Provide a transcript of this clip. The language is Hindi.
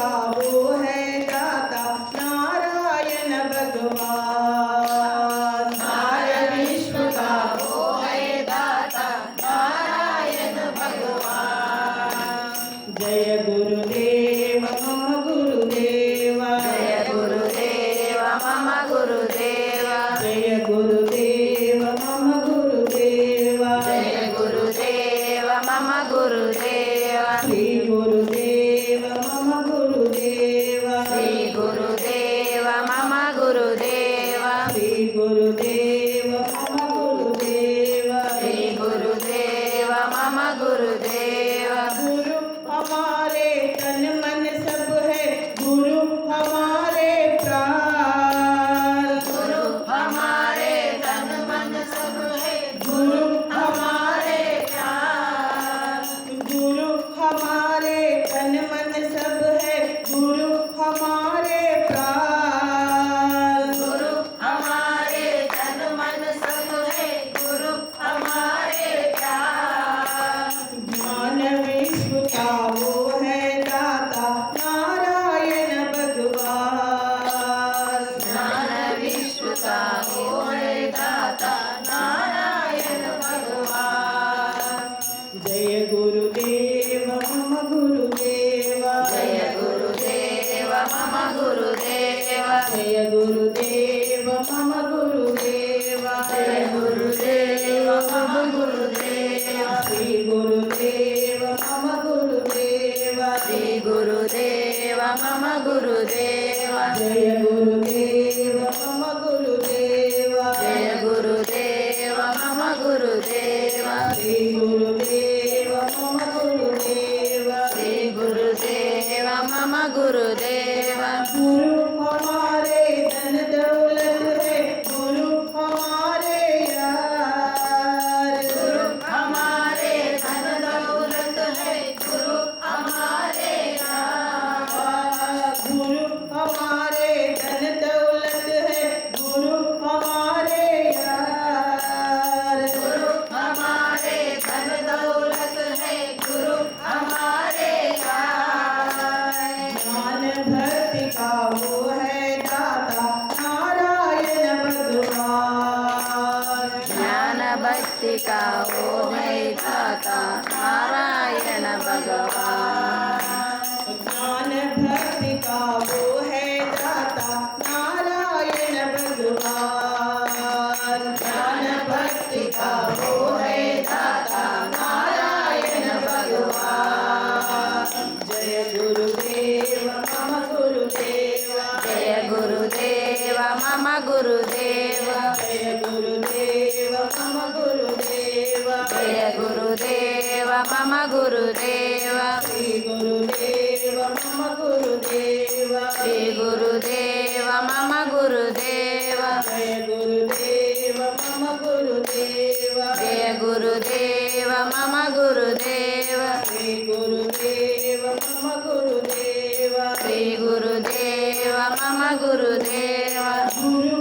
का वो है दाता नारायण भगवान। सारे विश्व का वो है दाता नारायण भगवान। जय गुरुदेव मम गुरुदेव, जय गुरुदेव मम गुरुदेव, जय गुरुदेव मम गुरुदेव, जय गुरुदेव मम गुरुदेव, श्री गुरुदेव मम गुरुदेव, श्री गुरुदेव मम गुरुदेव, श्री गुरुदेव मम गुरुदेव, श्री गुरुदेव मम गुरुदेव। गुरु हमारे तन मन सब है, गुरु हमारे प्राण, गुरु हमारे तन मन सब है, गुरु हमारे प्राण। गुरु हमारे तन मन सब है, गुरु हमारे प्राण। गुरु हमारे तन मन सब है, गुरु हमारे प्राण। ज्ञान विश्व का वो है दाता नारायण भगवान। ज्ञान विश्व का वो है दाता नारायण भगवान। जय गुरुदेव मम गुरुदेव, जय गुरुदेव मम गुरुदेव, जय गुरुदेव मम गुरुदेव, जय गुरुदेव मम गुरुदेव, श्री गुरुदेव मम गुरुदेव, श्री गुरुदेव मम गुरुदेव, जय गुरुदेव मम गुरुदेव, जय गुरुदेव मम गुरुदेव, श्री गुरुदेव मम गुरुदेव, श्री गुरुदेव मम गुरुदेव। गुरु हमारे धन दौलत है, गुरु हमारे यार, गुरु हमारे धन दौलत है, गुरु हमारे यार। गुरु हमारे धन दौलत है, गुरु हमारे यार। गुरु हमारे धन दौलत है, गुरु हमारे यार। ज्ञान भक्ति का वो है दाता नारायण भगवान। ज्ञान भक्ति का वो है दाता नारायण भगवान। ज्ञान भक्ति का वो है दाता नारायण भगवान। ज्ञान भक्ति का वो है दाता नारायण भगवान। जय गुरुदेव मम गुरुदेव, जय गुरुदेव मम गुरुदेव, जय गुरुदेव मम गुरुदेव, जय गुरुदेव मम गुरुदेव, श्री गुरुदेव मम गुरुदेव, श्री गुरुदेव मम गुरुदेव, जय गुरुदेव मम गुरुदेव, जय गुरुदेव मम गुरुदेव, श्री गुरुदेव मम गुरुदेव, श्री गुरुदेव मम गुरुदेव, गुरु